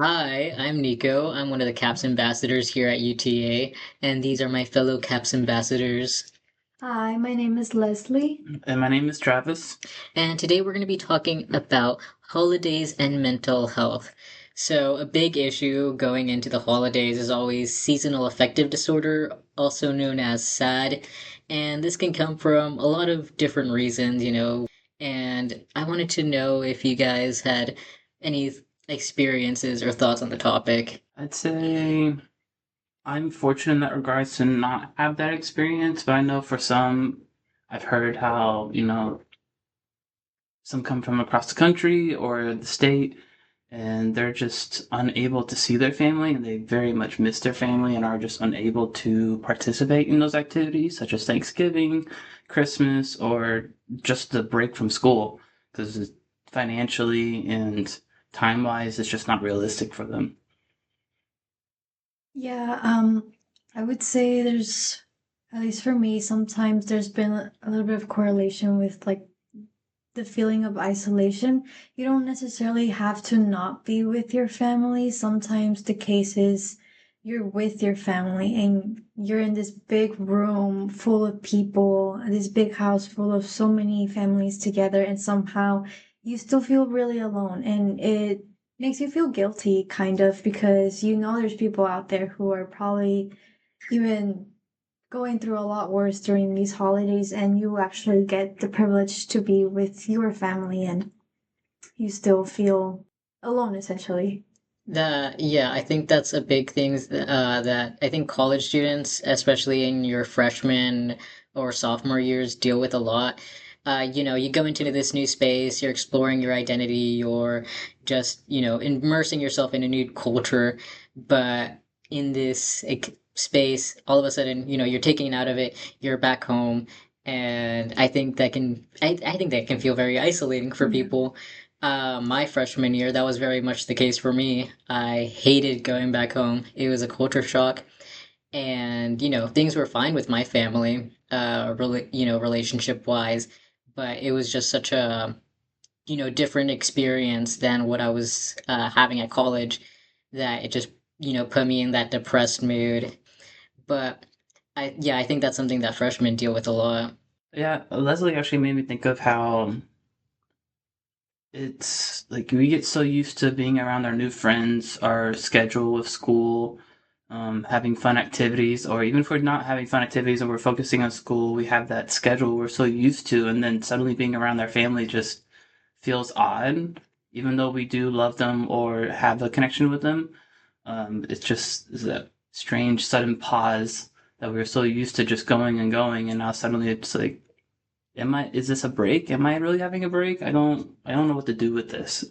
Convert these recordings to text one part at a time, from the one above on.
Hi, I'm Nico. I'm one of the CAPS ambassadors here at UTA, and these are my fellow CAPS ambassadors. Hi, my name is Leslie. And my name is Travis. And today we're going to be talking about holidays and mental health. So, a big issue going into the holidays is always seasonal affective disorder, also known as SAD. And this can come from a lot of different reasons. And I wanted to know if you guys had any experiences or thoughts on the topic. I'd say I'm fortunate in that regards to not have that experience, but I know for some, I've heard how, some come from across the country or the state, and they're just unable to see their family, and they very much miss their family and are just unable to participate in those activities, such as Thanksgiving, Christmas, or just the break from school, because financially and time wise, it's just not realistic for them. Yeah, I would say there's, at least for me, sometimes there's been a little bit of correlation with like the feeling of isolation. You don't necessarily have to not be with your family. Sometimes the case is you're with your family and you're in this big room full of people, this big house full of so many families together, and somehow you still feel really alone. And it makes you feel guilty, kind of, because you know there's people out there who are probably even going through a lot worse during these holidays, and you actually get the privilege to be with your family and you still feel alone essentially. Yeah, I think that's a big thing that I think college students, especially in your freshman or sophomore years, deal with a lot. You go into this new space, you're exploring your identity, you're just, immersing yourself in a new culture, but in this space, all of a sudden, you're taken out of it, you're back home, and I think that can feel very isolating for Yeah. people. My freshman year, that was very much the case for me. I hated going back home. It was a culture shock, and things were fine with my family, relationship wise, but it was just such a different experience than what I was having at college that it just put me in that depressed mood. But I think that's something that freshmen deal with a lot. Yeah, Leslie actually made me think of how it's like we get so used to being around our new friends, our schedule with school, having fun activities, or even if we're not having fun activities and we're focusing on school, we have that schedule we're so used to, and then suddenly being around their family just feels odd, even though we do love them or have a connection with them. It's just is that strange sudden pause that we were so used to just going and going, and now suddenly it's like, is this a break? Am I really having a break? I don't know what to do with this.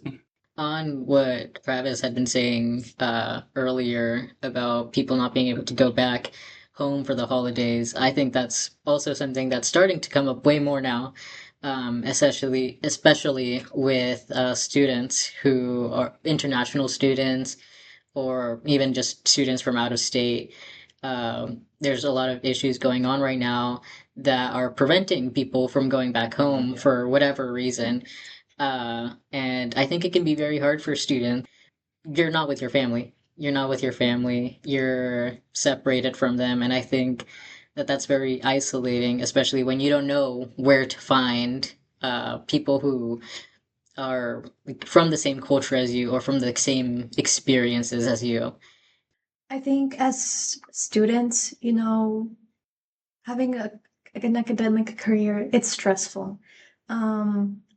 On what Travis had been saying earlier about people not being able to go back home for the holidays, I think that's also something that's starting to come up way more now, especially with students who are international students or even just students from out of state. There's a lot of issues going on right now that are preventing people from going back home Yeah. for whatever reason. And I think it can be very hard for students. You're not with your family. You're not with your family. You're separated from them. And I think that that's very isolating, especially when you don't know where to find people who are like, from the same culture as you or from the same experiences as you. I think as students, having an academic career, it's stressful.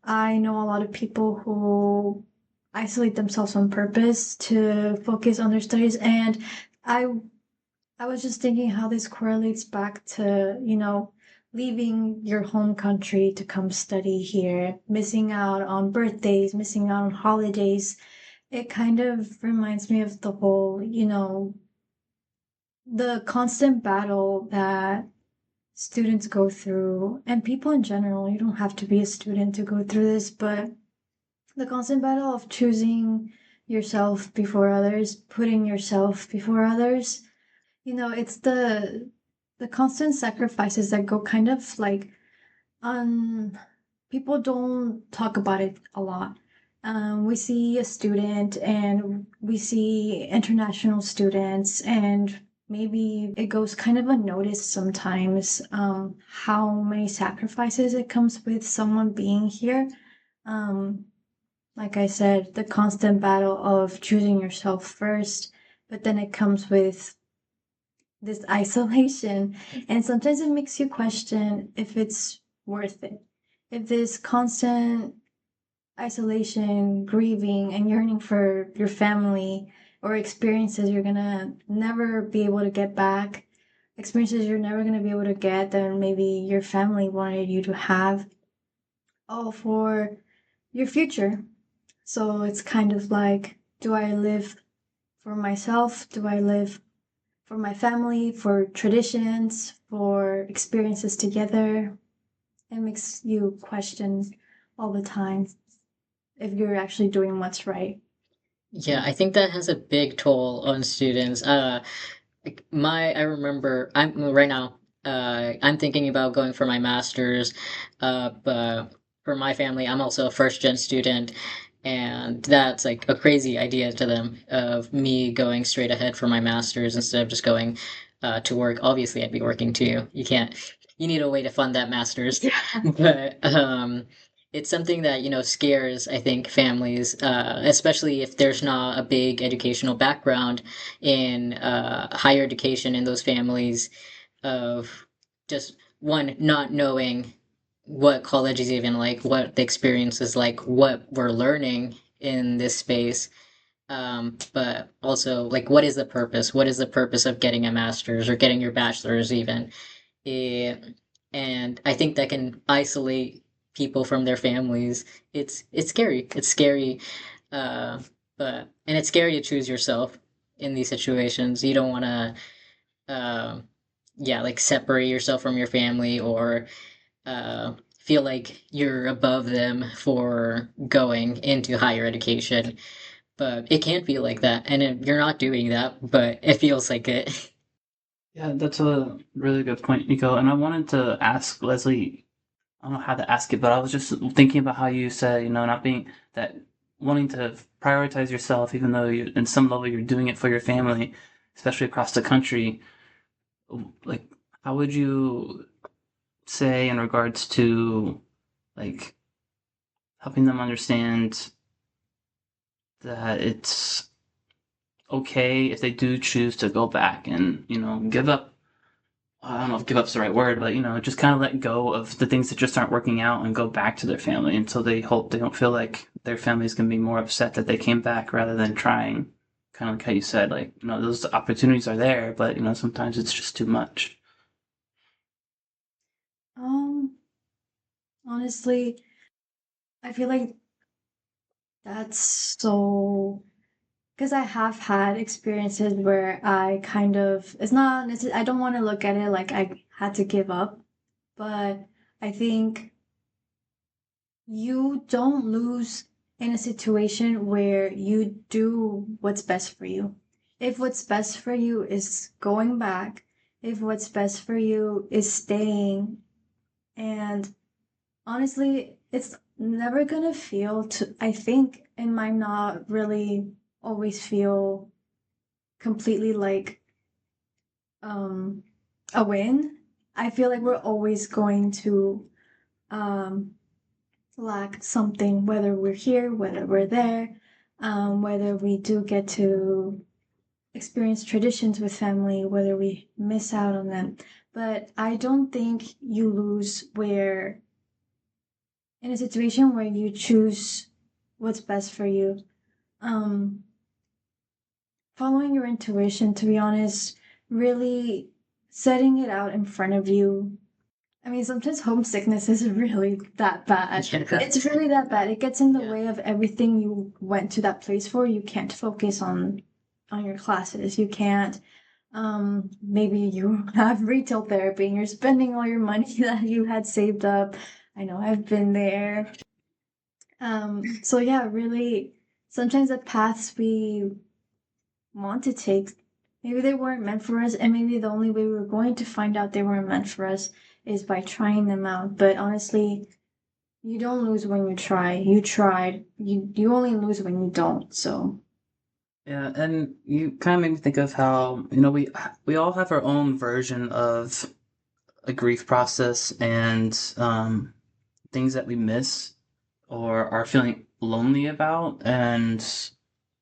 I know a lot of people who isolate themselves on purpose to focus on their studies, and I I was just thinking how this correlates back to, leaving your home country to come study here, missing out on birthdays, missing out on holidays. It kind of reminds me of the whole, the constant battle that students go through, and people in general. You don't have to be a student to go through this, but the constant battle of choosing yourself before others, putting yourself before others. It's the constant sacrifices that go kind of like on people don't talk about it a lot. We see a student and we see international students, and maybe it goes kind of unnoticed sometimes, how many sacrifices it comes with someone being here. Um, like I said, the constant battle of choosing yourself first, but then it comes with this isolation, and sometimes it makes you question if it's worth it. If this constant isolation, grieving, and yearning for your family or experiences you're gonna never be able to get back, experiences you're never gonna be able to get that maybe your family wanted you to have, all for your future. So it's kind of like, do I live for myself? Do I live for my family, for traditions, for experiences together? It makes you question all the time if you're actually doing what's right. Yeah, I think that has a big toll on students. Like I remember I'm right now, I'm thinking about going for my master's. But for my family, I'm also a first gen student, and that's like a crazy idea to them of me going straight ahead for my master's instead of just going to work. Obviously, I'd be working too. You need a way to fund that master's. Yeah. But it's something that, scares, I think, families, especially if there's not a big educational background in higher education in those families, of just one, not knowing what college is even like, what the experience is like, what we're learning in this space. But also, like, what is the purpose? What is the purpose of getting a master's or getting your bachelor's even? Eh, and I think that can isolate people from their families. It's scary. It's scary, uh, and it's scary to choose yourself in these situations. You don't want to, yeah, like separate yourself from your family, or feel like you're above them for going into higher education. But it can't feel like that, and you're not doing that, but it feels like it. Yeah, that's a really good point, Nico. And I wanted to ask Leslie, I don't know how to ask it, but I was just thinking about how you said, not being that wanting to prioritize yourself, even though you, in some level, you're doing it for your family, especially across the country. Like, how would you say in regards to like helping them understand that it's okay if they do choose to go back and, give up. I don't know if give up's the right word, but just kind of let go of the things that just aren't working out and go back to their family until they hope they don't feel like their family's gonna be more upset that they came back rather than trying. Kind of like how you said, like, those opportunities are there, but sometimes it's just too much. Um, Honestly, I feel like that's so, because I have had experiences where I kind of, it's not, I don't want to look at it like I had to give up, but I think you don't lose in a situation where you do what's best for you. If what's best for you is going back, if what's best for you is staying, and honestly, it's never gonna feel to, I think it might not really always feel completely like um a win. I feel like we're always going to um lack something, whether we're here, whether we're there, whether we do get to experience traditions with family, whether we miss out on them. But I don't think you lose where, in a situation where you choose what's best for you. Um, Following your intuition, to be honest, really setting it out in front of you. I mean, sometimes homesickness is really that bad. Yeah. It's really that bad. It gets in the Yeah. way of everything you went to that place for. You can't focus on your classes. You can't, maybe you have retail therapy and you're spending all your money that you had saved up. I know I've been there. So yeah, really, sometimes the paths we want to take, maybe they weren't meant for us, and maybe the only way we were going to find out they weren't meant for us is by trying them out. But honestly, You don't lose when you try. You tried. You only lose when you don't. So Yeah, and you kind of made me think of how, we all have our own version of a grief process and things that we miss or are feeling lonely about. And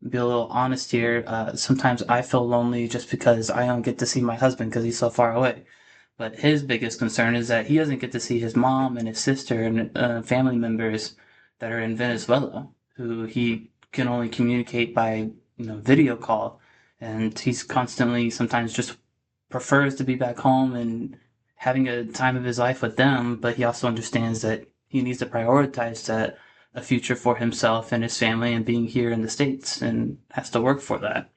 be a little honest here, sometimes I feel lonely just because I don't get to see my husband because he's so far away. But his biggest concern is that he doesn't get to see his mom and his sister and family members that are in Venezuela, who he can only communicate by, video call. And he's constantly sometimes just prefers to be back home and having a time of his life with them, but he also understands that he needs to prioritize that a future for himself and his family and being here in the States and has to work for that.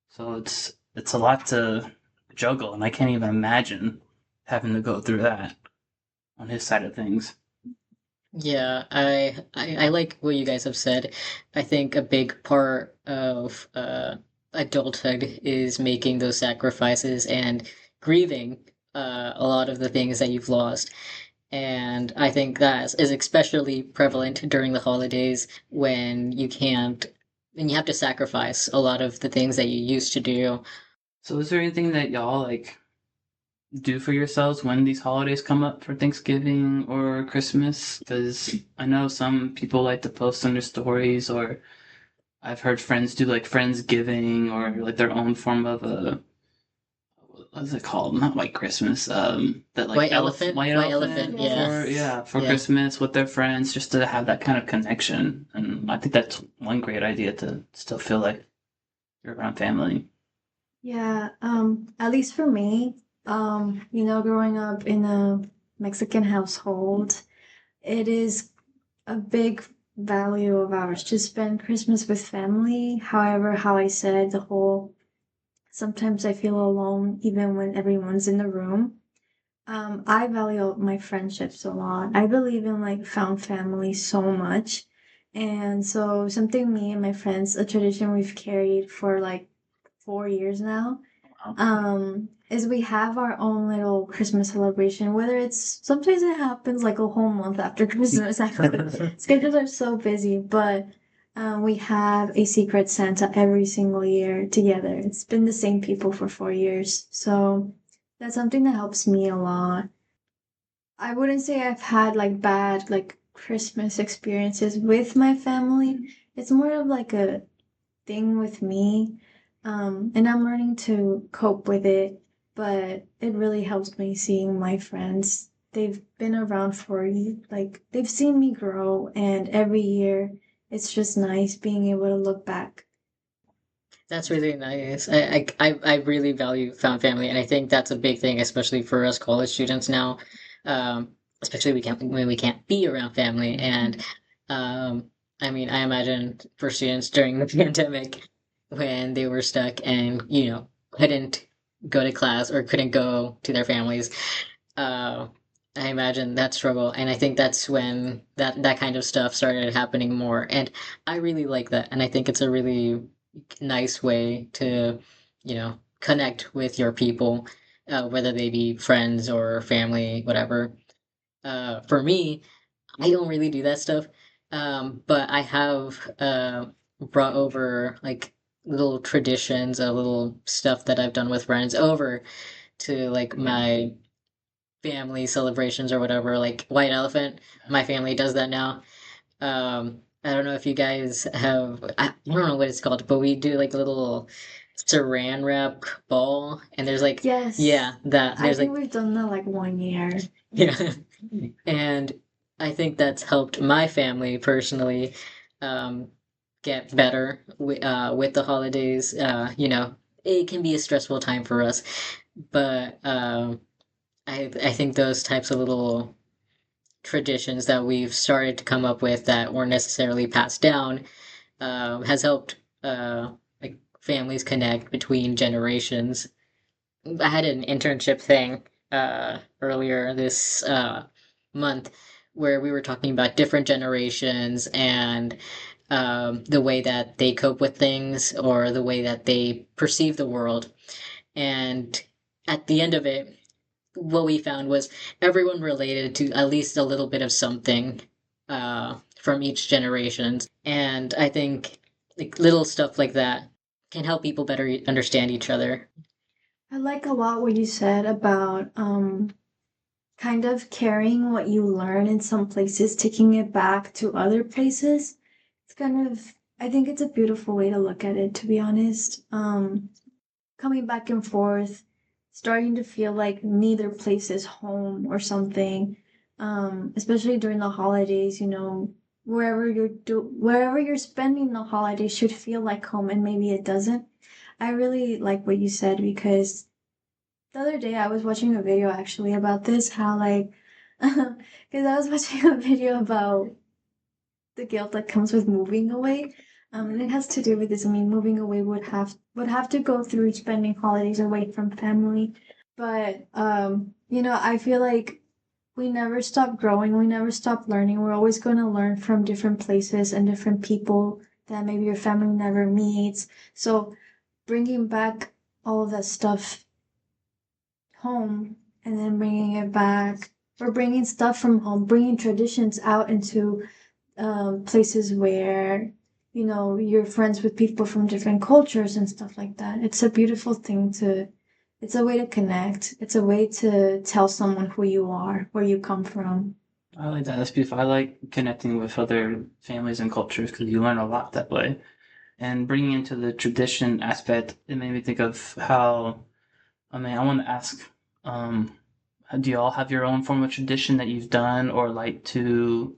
So it's a lot to juggle, and I can't even imagine having to go through that on his side of things. Yeah, I like what you guys have said. I think a big part of adulthood is making those sacrifices and grieving a lot of the things that you've lost. And I think that is especially prevalent during the holidays when when you have to sacrifice a lot of the things that you used to do. So is there anything that y'all do for yourselves when these holidays come up for Thanksgiving or Christmas? Because I know some people like to post on their stories, or I've heard friends do like Friendsgiving or like their own form of a what's it called? Not White Christmas. That like white White elephant, elephant yeah. for yes. for Yeah. Christmas with their friends, just to have that kind of connection. And I think that's one great idea to still feel like you're around family. Yeah, at least for me, growing up in a Mexican household, it is a big value of ours to spend Christmas with family. However, how I said the whole sometimes I feel alone even when everyone's in the room. I value my friendships a lot. I believe in like found family so much. And so something me and my friends, a tradition we've carried for like 4 years now, Wow. is we have our own little Christmas celebration. Whether it's sometimes it happens like a whole month after Christmas. Actually, schedules are so busy, but we have a secret Santa every single year together. It's been the same people for 4 years, so that's something that helps me a lot. I wouldn't say I've had like bad like Christmas experiences with my family. It's more of like a thing with me. And I'm learning to cope with it, but it really helps me seeing my friends. They've been around for like they've seen me grow, and every year it's just nice being able to look back. That's really nice. I really value found family, and I think that's a big thing, especially for us college students now. Especially when we can't be around family, and I mean, I imagine for students during the pandemic when they were stuck and couldn't go to class or couldn't go to their families. Uh, I imagine that struggle, and I think that's when that kind of stuff started happening more, and I really like that, and I think it's a really nice way to, connect with your people, whether they be friends or family, whatever. For me, I don't really do that stuff, but I have brought over like little traditions, a little stuff that I've done with friends over to like my family celebrations or whatever, like White Elephant. My family does that now. I don't know if you guys have, I don't know what it's called, but we do like a little saran wrap ball, and there's like, Yes, yeah, that, I there's think like, we've done that like 1 year. yeah. And I think that's helped my family personally um, get better with the holidays. It can be a stressful time for us, but I think those types of little traditions that we've started to come up with that weren't necessarily passed down has helped like families connect between generations. I had an internship thing earlier this month where we were talking about different generations and the way that they cope with things or the way that they perceive the world. And at the end of it, what we found was everyone related to at least a little bit of something. from each generation. And I think like little stuff like that can help people better understand each other. I like a lot what you said about kind of carrying what you learn in some places, taking it back to other places. It's kind of, I think it's a beautiful way to look at it, to be honest. Coming back and forth, starting to feel like neither place is home or something. Especially during the holidays, wherever you're spending the holidays should feel like home, and maybe it doesn't. I really like what you said because the other day I was watching a video actually about this, how like, because I was watching a video about the guilt that comes with moving away. And it has to do with this. I mean, moving away would have to go through spending holidays away from family. But I feel like we never stop growing, we never stop learning. We're always going to learn from different places and different people that maybe your family never meets. So bringing back all of that stuff home and then bringing it back, or bringing stuff from home, bringing traditions out into places where you're friends with people from different cultures and stuff like that. It's a beautiful thing to. It's a way to connect. It's a way to tell someone who you are, where you come from. I like that. That's beautiful. I like connecting with other families and cultures because you learn a lot that way. And bringing into the tradition aspect, it made me think of how, I mean, I want to ask, um, do you all have your own form of tradition that you've done or like to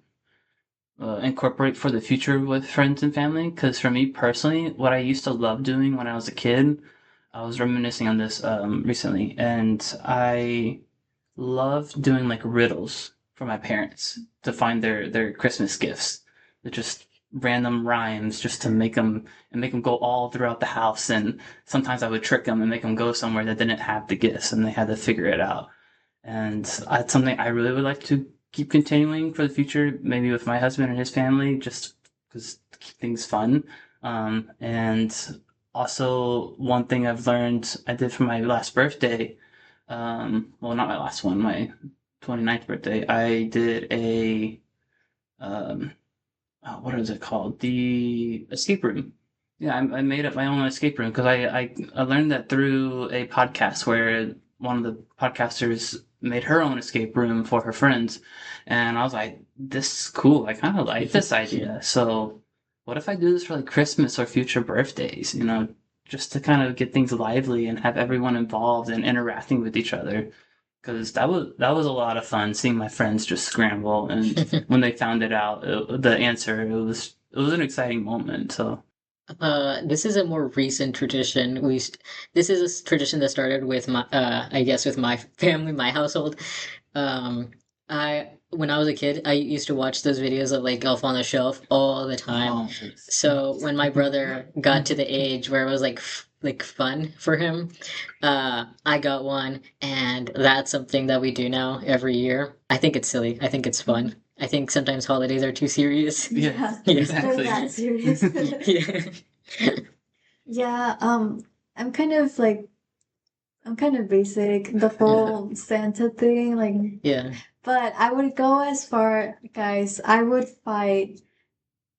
incorporate for the future with friends and family? Because for me personally, what I used to love doing when I was a kid, I was reminiscing on this recently, and I loved doing like riddles for my parents to find their Christmas gifts. They're just random rhymes just to make them go all throughout the house. And sometimes I would trick them and make them go somewhere that didn't have the gifts, and they had to figure it out. And it's something I really would like to keep continuing for the future, maybe with my husband and his family, just because to keep things fun. And also, one thing I've learned I did for my last birthday, well, not my last one, my 29th birthday, I did um, what is it called? The escape room. Yeah, I made up my own escape room because I learned that through a podcast where one of the podcasters made her own escape room for her friends. And I was like, this is cool. I kind of like this idea. So what if I do this for like Christmas or future birthdays, just to kind of get things lively and have everyone involved and interacting with each other? Because that was a lot of fun seeing my friends just scramble, and when they found it out, the answer, it was an exciting moment. So This is a more recent tradition. This is a tradition that started with I guess with my family, my household. When I was a kid, I used to watch those videos of like Elf on the Shelf all the time. oh, So when my brother got to the age where it was like fun for him, I got one, and that's something that we do now every year. I think it's silly. I think it's fun. I think sometimes holidays are too serious. yeah, Yeah. exactly. They're that serious. Yeah. Yeah, I'm kind of like I'm kind of basic, the whole Santa thing, like, Yeah. but I would go as far, guys, I would fight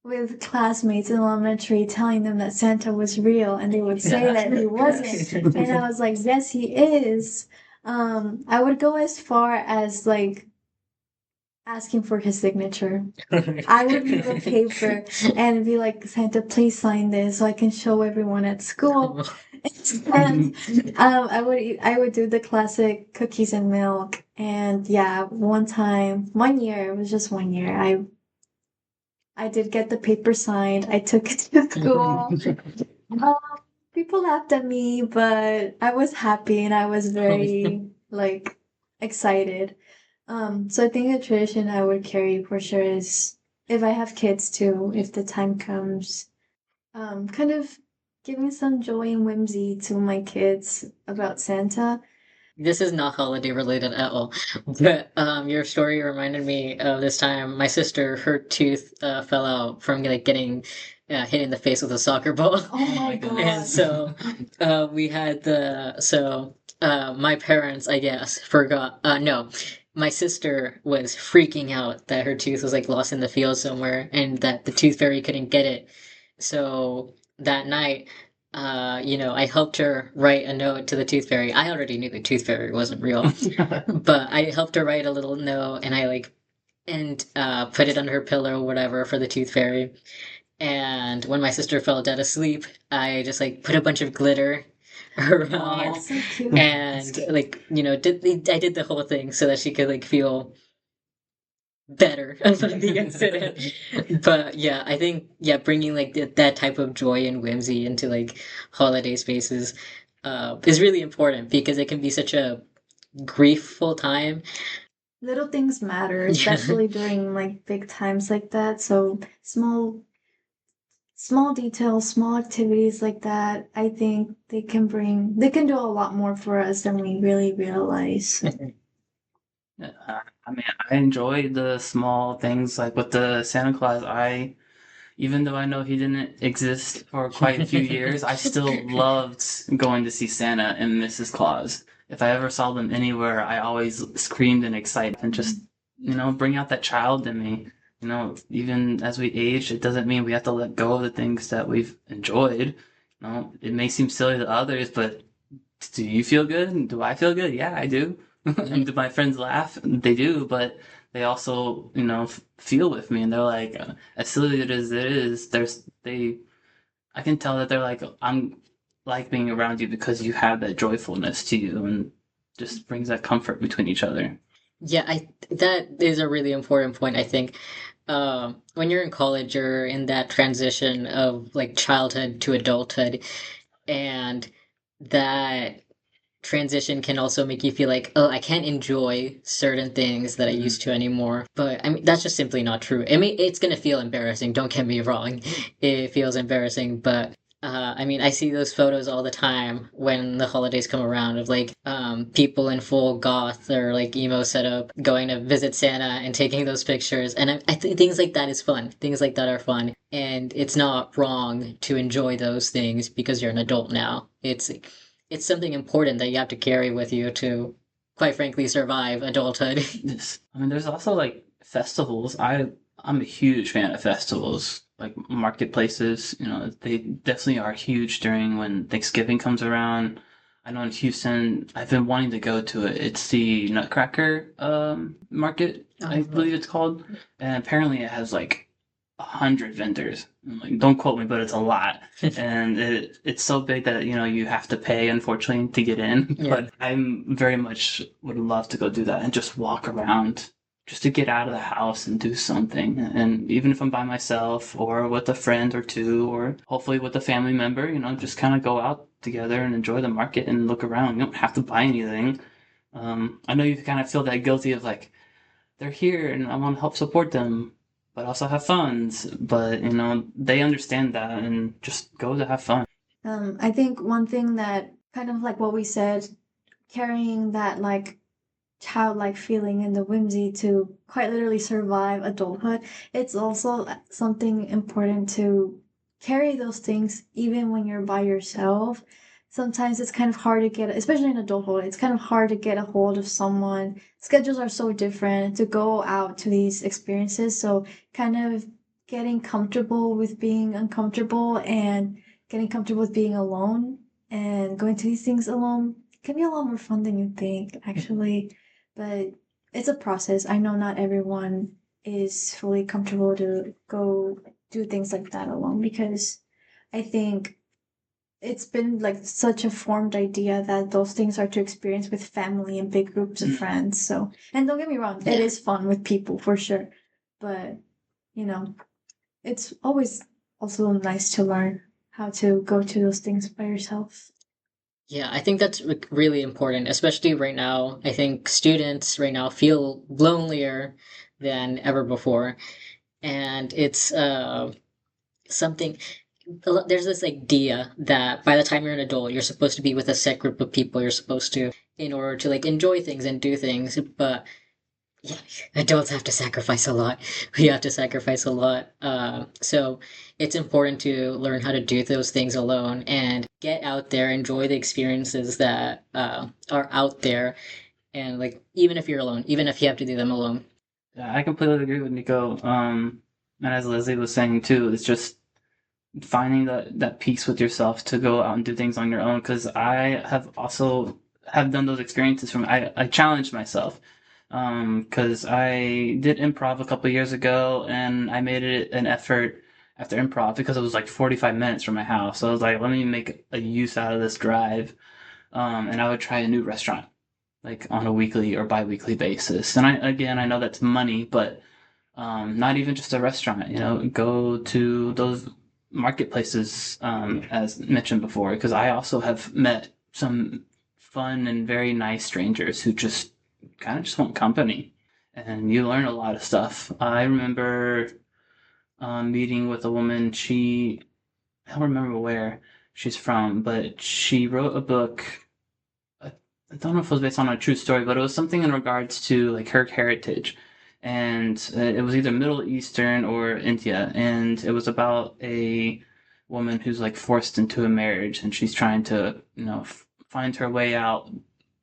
with classmates in elementary telling them that Santa was real, and they would say that he wasn't. And I was like, yes, he is. I would go as far as like asking for his signature. I would leave a paper and be like, Santa, please sign this so I can show everyone at school. And I would do the classic cookies and milk. And yeah, one year, it was just one year. I did get the paper signed. I took it to school. Um, People laughed at me, but I was happy and I was very like excited. So I think a tradition I would carry for sure is if I have kids too, if the time comes, kind of giving some joy and whimsy to my kids about Santa. This is not holiday related at all. But your story reminded me of this time my sister, her tooth fell out from like getting hit in the face with a soccer ball. Oh my my goodness. And god. so we had my parents, I guess, forgot. No. my sister was freaking out that her tooth was like lost in the field somewhere and that the tooth fairy couldn't get it. So that night, I helped her write a note to the tooth fairy. I already knew the tooth fairy wasn't real, but I helped her write a little note and I like and put it under her pillow or whatever for the tooth fairy. And when my sister fell dead asleep, I just like put a bunch of glitter around Oh, That's so cute. and like I did the whole thing so that she could like feel better about the incident. But yeah, I think yeah, bringing like that type of joy and whimsy into like holiday spaces is really important because it can be such a griefful time. Little things matter, Yeah. especially during like big times like that. So small details, small activities like that, I think they can do a lot more for us than we really realize. I mean, I enjoy the small things like with the Santa Claus. Even though I know he didn't exist for quite a few years, I still loved going to see Santa and Mrs. Claus. If I ever saw them anywhere, I always screamed in excitement and just, bring out that child in me. Even as we age, it doesn't mean we have to let go of the things that we've enjoyed. It may seem silly to others, but do you feel good? Do I feel good? Yeah, I do. And do my friends laugh? They do, but they also, feel with me, and they're like, as silly I can tell that they're like, I'm like being around you because you have that joyfulness to you, and just brings that comfort between each other. Yeah, that is a really important point, I think. When you're in college, you're in that transition of like childhood to adulthood, and that transition can also make you feel like, oh, I can't enjoy certain things that I Mhm. used to anymore. But I mean, that's just simply not true. I mean, it's gonna feel embarrassing. Don't get me wrong. It feels embarrassing, but I mean, I see those photos all the time when the holidays come around of like people in full goth or like emo setup going to visit Santa and taking those pictures. And I think things like that is fun. Things like that are fun. And it's not wrong to enjoy those things because you're an adult now. It's something important that you have to carry with you to, quite frankly, survive adulthood. Yes. I mean, there's also like festivals. I'm a huge fan of festivals, like marketplaces. They definitely are huge during when Thanksgiving comes around. I know in Houston, I've been wanting to go to it. It's the Nutcracker market, I believe it's called, and apparently it has like 100 vendors. Like, don't quote me, but it's a lot, and it's so big that you have to pay, unfortunately, to get in. Yeah. But I'm very much would love to go do that and just walk around, just to get out of the house and do something. And even if I'm by myself or with a friend or two, or hopefully with a family member, just kind of go out together and enjoy the market and look around. You don't have to buy anything. I know you kind of feel that guilty of like, they're here and I want to help support them, but also have funds. But they understand that and just go to have fun. I think one thing that kind of like what we said, carrying that like childlike feeling and the whimsy to quite literally survive adulthood, it's also something important to carry those things even when you're by yourself. Sometimes it's kind of hard to get, especially in adulthood, it's kind of hard to get a hold of someone. Schedules are so different to go out to these experiences. So, kind of getting comfortable with being uncomfortable and getting comfortable with being alone and going to these things alone can be a lot more fun than you think, actually. But it's a process. I know not everyone is fully comfortable to go do things like that alone because I think it's been like such a formed idea that those things are to experience with family and big groups of friends. So, and don't get me wrong, it Yeah. is fun with people for sure. But, you know, it's always also nice to learn how to go to those things by yourself. Yeah, I think that's really important, especially right now. I think students right now feel lonelier than ever before. And it's something, there's this idea that by the time you're an adult, you're supposed to be with a set group of people you're supposed to, in order to like enjoy things and do things. But yeah, adults have to sacrifice a lot. We have to sacrifice a lot. So it's important to learn how to do those things alone and get out there, enjoy the experiences that are out there. And like even if you're alone, even if you have to do them alone. Yeah, I completely agree with Nico. And as Leslie was saying too, it's just finding that peace with yourself to go out and do things on your own. Because I have also have done those experiences from I challenged myself. Because I did improv a couple years ago, and I made it an effort after improv because it was like 45 minutes from my house. So I was like, let me make a use out of this drive. And I would try a new restaurant like on a weekly or bi-weekly basis. And I know that's money, but not even just a restaurant, go to those marketplaces, as mentioned before, because I also have met some fun and very nice strangers who just kind of just want company, and you learn a lot of stuff. I remember meeting with a woman. I don't remember where she's from, but she wrote a book. I don't know if it was based on a true story, but it was something in regards to like her heritage, and it was either Middle Eastern or India, and it was about a woman who's like forced into a marriage, and she's trying to find her way out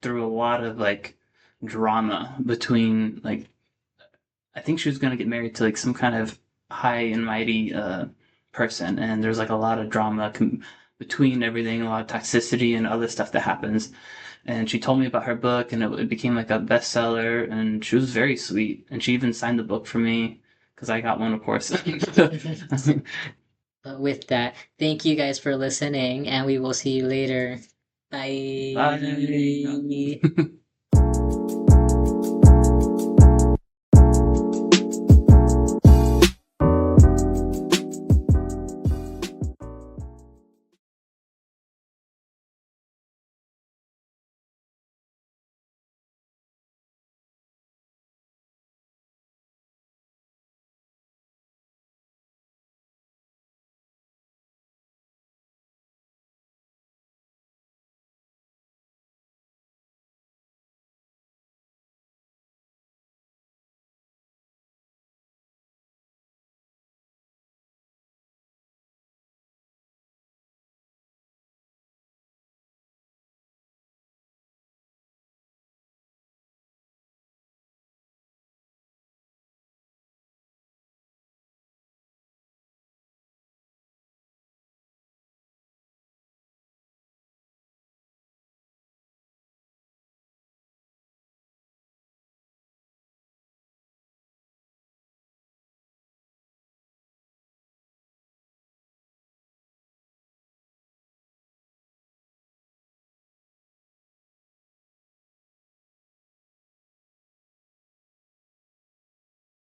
through a lot of like drama between like I think she was going to get married to like some kind of high and mighty person, and there's like a lot of drama between everything, a lot of toxicity and other stuff that happens. And she told me about her book, and it became like a bestseller. And she was very sweet, and she even signed the book for me because I got one, of course. But with that, thank you guys for listening, and we will see you later. Bye. Bye.